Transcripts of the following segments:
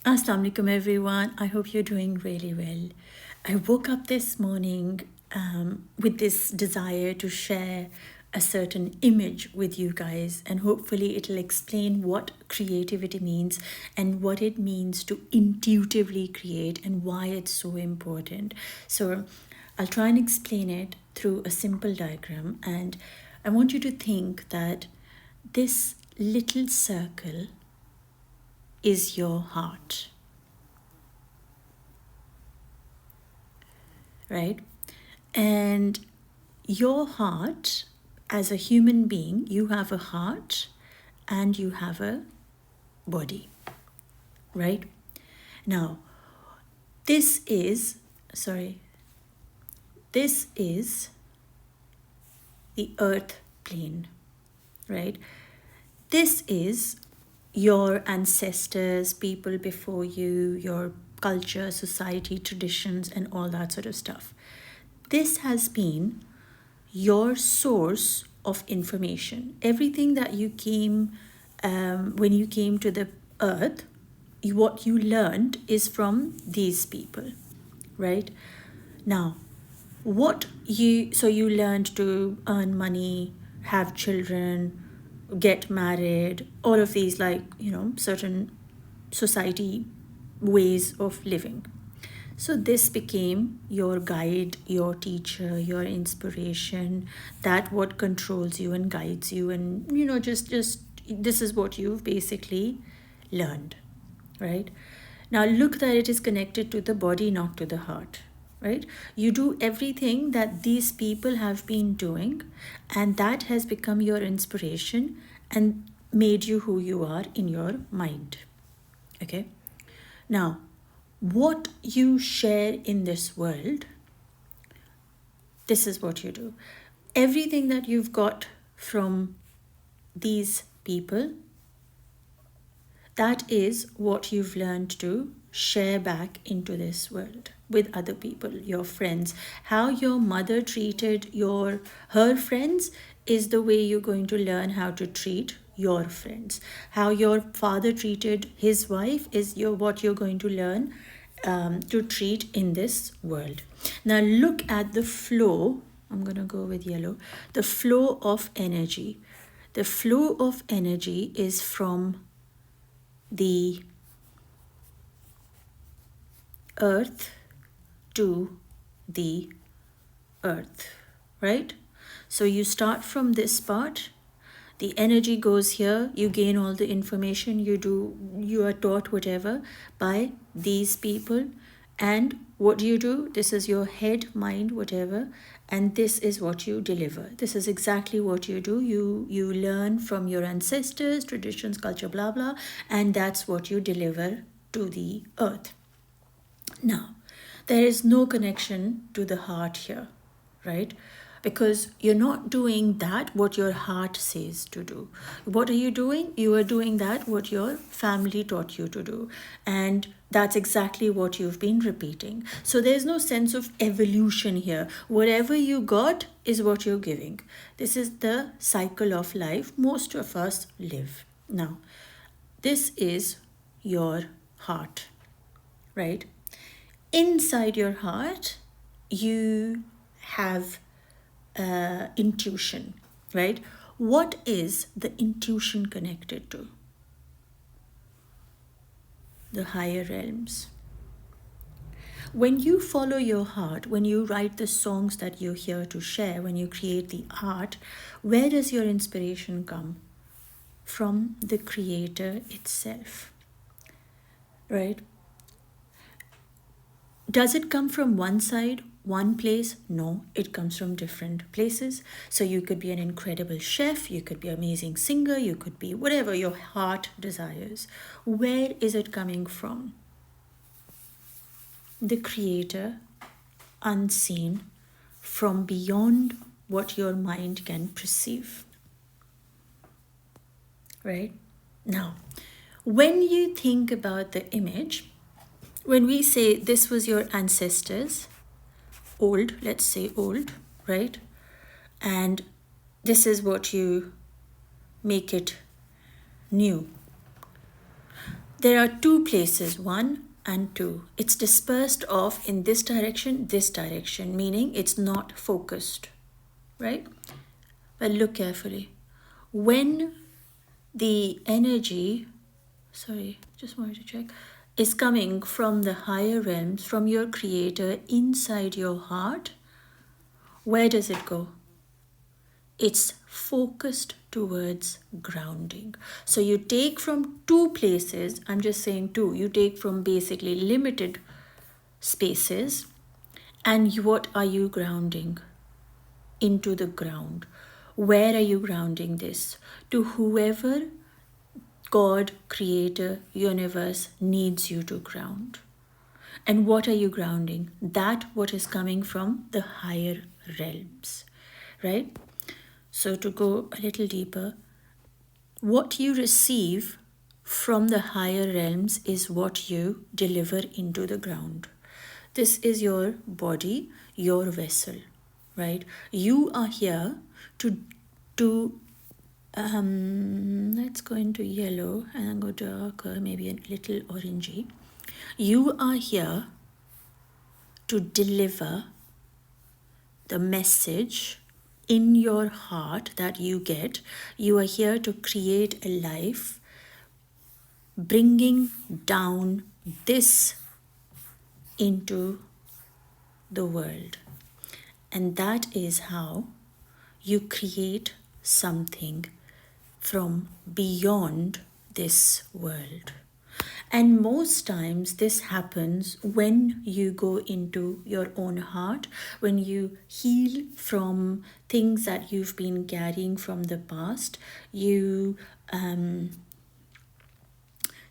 Assalamu alaikum everyone. I hope you're doing really well. I woke up this morning with this desire to share a certain image with you guys, and hopefully it'll explain what creativity means and what it means to intuitively create and why it's so important. So I'll try and explain it through a simple diagram, and I want you to think that this little circle is your heart, right? And your heart, as a human being, you have a heart and you have a body, right? Now, this is the earth plane, right? This is your ancestors, people before you, your culture, society, traditions, and all that sort of stuff. This has been your source of information. Everything that you came, when you came to the earth, what you learned is from these people, right? Now, you learned to earn money, have children, get married, all of these, like, certain society ways of living. So this became your guide, your teacher, your inspiration, that what controls you and guides you, and just this is what you've basically learned, right? Now look that it is connected to the body, not to the heart, right? You do everything that these people have been doing, and that has become your inspiration and made you who you are in your mind. Okay? Now, what you share in this world, this is what you do. Everything that you've got from these people, that is what you've learned to share back into this world with other people, your friends. How your mother treated her friends is the way you're going to learn how to treat your friends. How your father treated his wife is what you're going to learn to treat in this world. Now look at the flow. I'm going to go with yellow. The flow of energy. The flow of energy is from the earth to the earth, right? So you start from this part, the energy goes here, you gain all the information, you are taught whatever by these people, and what do you do? This is your head, mind, whatever, and this is what you deliver. This is exactly what you do. You learn from your ancestors, traditions, culture, blah blah, and that's what you deliver to the earth. Now, there is no connection to the heart here, right? Because you're not doing that what your heart says to do. What are you doing? You are doing that what your family taught you to do. And that's exactly what you've been repeating. So there's no sense of evolution here. Whatever you got is what you're giving. This is the cycle of life most of us live. Now, this is your heart, right? Inside your heart, you have intuition, right? What is the intuition connected to? The higher realms. When you follow your heart, when you write the songs that you're here to share, when you create the art, where does your inspiration come? From the Creator itself, right? Does it come from one side, one place? No, it comes from different places. So you could be an incredible chef, you could be an amazing singer, you could be whatever your heart desires. Where is it coming from? The Creator, unseen, from beyond what your mind can perceive. Right? Now, when you think about the image, when we say this was your ancestors, old, let's say old, right? And this is what you make it new. there are two places, 1 and 2. It's dispersed off in this direction, meaning it's not focused, right? But look carefully. When the energy, just wanted to check, is coming from the higher realms, from your creator inside your heart, where does it go? It's focused towards grounding. So you take from two places, I'm just saying two, you take from basically limited spaces, and what are you grounding? Into the ground. Where are you grounding this? To whoever God, creator, universe needs you to ground. And what are you grounding? That what is coming from the higher realms, right? So to go a little deeper, what you receive from the higher realms is what you deliver into the ground. This is your body, your vessel, right? You are here to let's go into yellow and go darker, maybe a little orangey. You are here to deliver the message in your heart that you get. You are here to create a life, bringing down this into the world. And that is how you create something from beyond this world. And most times this happens when you go into your own heart, when you heal from things that you've been carrying from the past.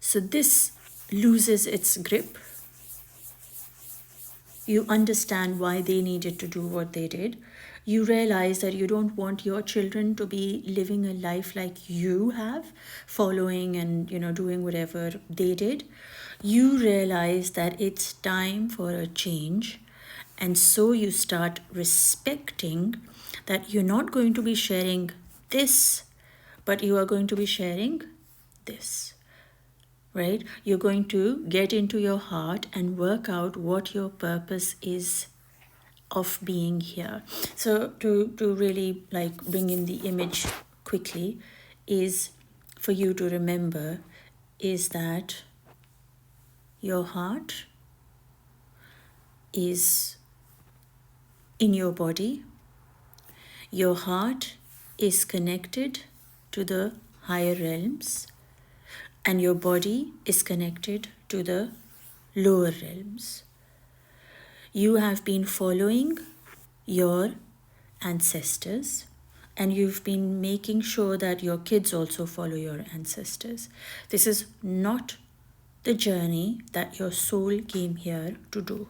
So this loses its grip. You understand why they needed to do what they did. You realize that you don't want your children to be living a life like you have, following and doing whatever they did. You realize that it's time for a change, and so you start respecting that you're not going to be sharing this, but you are going to be sharing this. Right? You're going to get into your heart and work out what your purpose is of being here. So to really bring in the image quickly is for you to remember is that your heart is in your body. Your heart is connected to the higher realms, and your body is connected to the lower realms. You have been following your ancestors, and you've been making sure that your kids also follow your ancestors. This is not the journey that your soul came here to do.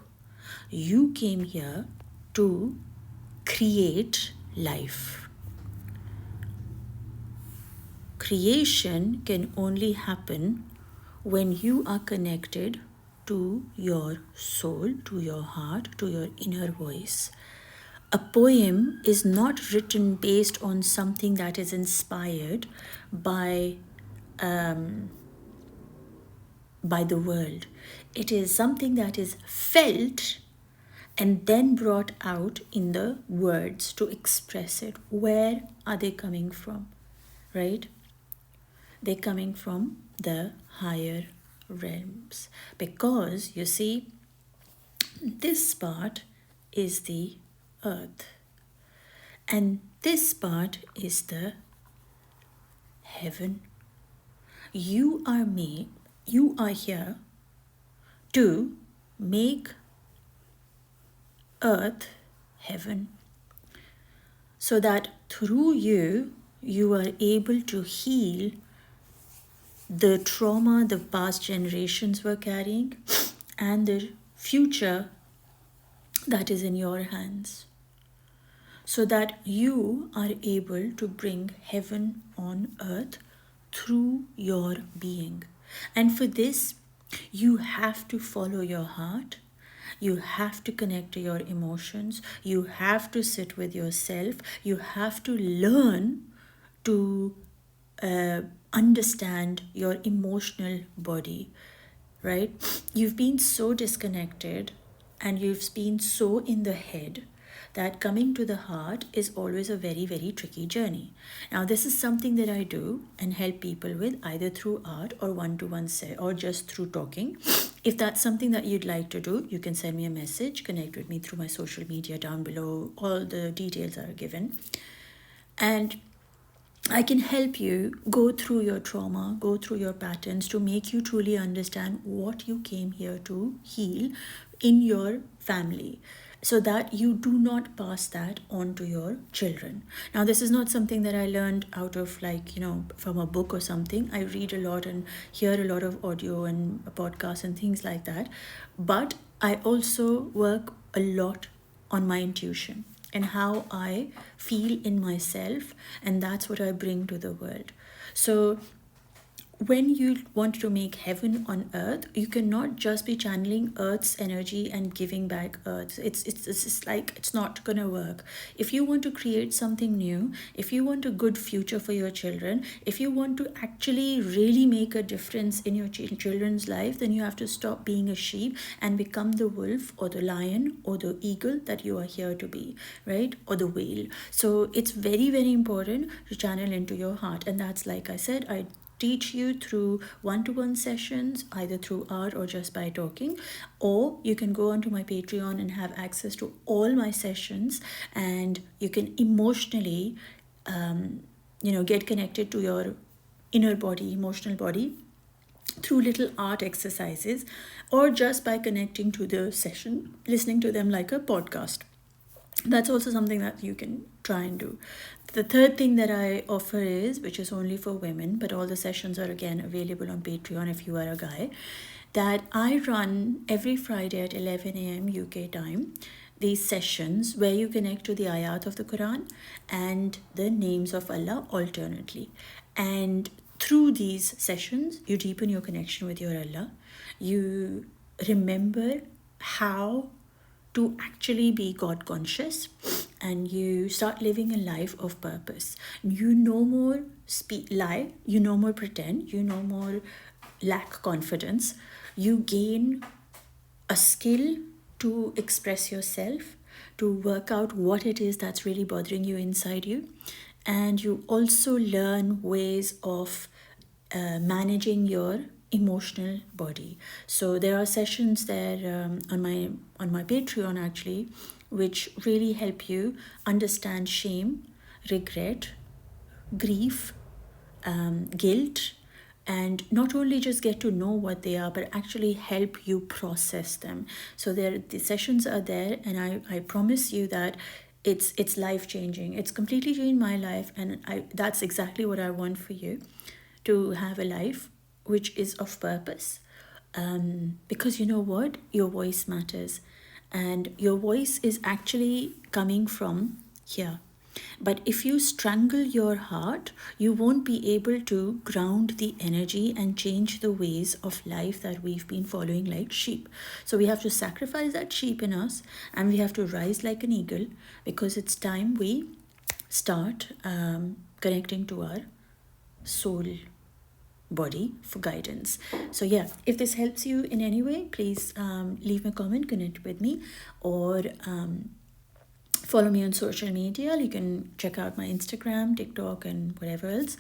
You came here to create life. Creation can only happen when you are connected to your soul, to your heart, to your inner voice. A poem is not written based on something that is inspired by the world. It is something that is felt and then brought out in the words to express it. Where are they coming from? Right? They're coming from the higher realms. Because, you see, this part is the earth. And this part is the heaven. You are here to make earth heaven, so that through you are able to heal the trauma the past generations were carrying and the future that is in your hands, so that you are able to bring heaven on earth through your being. And for this, you have to follow your heart. You have to connect to your emotions. You have to sit with yourself. You have to learn to understand your emotional body, right? You've been so disconnected and you've been so in the head that coming to the heart is always a very, very tricky journey. Now, this is something that I do and help people with either through art or one-to-one or just through talking. If that's something that you'd like to do, you can send me a message, connect with me through my social media down below. All the details are given. And I can help you go through your trauma, go through your patterns to make you truly understand what you came here to heal in your family, so that you do not pass that on to your children. Now, this is not something that I learned out of from a book or something. I read a lot and hear a lot of audio and podcasts and things like that. But I also work a lot on my intuition and how I feel in myself, and that's what I bring to the world. So when you want to make heaven on earth, you cannot just be channeling earth's energy and giving back earth. It's not gonna work. If you want to create something new, if you want a good future for your children, if you want to actually really make a difference in your children's life, then you have to stop being a sheep and become the wolf or the lion or the eagle that you are here to be, right? Or the whale. So it's very, very important to channel into your heart. And that's, like I said, I teach you through one-to-one sessions, either through art or just by talking, or you can go onto my Patreon and have access to all my sessions, and you can emotionally get connected to your inner body, emotional body, through little art exercises, or just by connecting to the session, listening to them like a podcast. That's also something that you can try and do. The third thing that I offer is, which is only for women, but all the sessions are again available on Patreon if you are a guy, that I run every Friday at 11 a.m. UK time, these sessions where you connect to the ayat of the Qur'an and the names of Allah alternately. And through these sessions, you deepen your connection with your Allah. You remember how to actually be God conscious, and you start living a life of purpose. You no more lie, you no more pretend, you no more lack confidence. You gain a skill to express yourself, to work out what it is that's really bothering you inside you. And you also learn ways of managing your emotional body. So there are sessions there on my Patreon actually, which really help you understand shame, regret, grief, guilt, and not only just get to know what they are, but actually help you process them. So the sessions are there, and I promise you that it's life changing. It's completely changed my life, and that's exactly what I want for you, to have a life which is of purpose. Because you know what? Your voice matters. And your voice is actually coming from here. But if you strangle your heart, you won't be able to ground the energy and change the ways of life that we've been following like sheep. So we have to sacrifice that sheep in us, and we have to rise like an eagle, because it's time we start connecting to our soul body for guidance. So yeah, if this helps you in any way, please leave me a comment, connect with me, or follow me on social media. You can check out my Instagram, TikTok, and whatever else.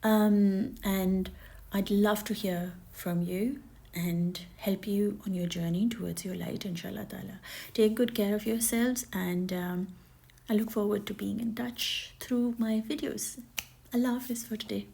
And I'd love to hear from you and help you on your journey towards your light, inshallah ta'ala. Take good care of yourselves, and I look forward to being in touch through my videos. Allah Hafiz for today.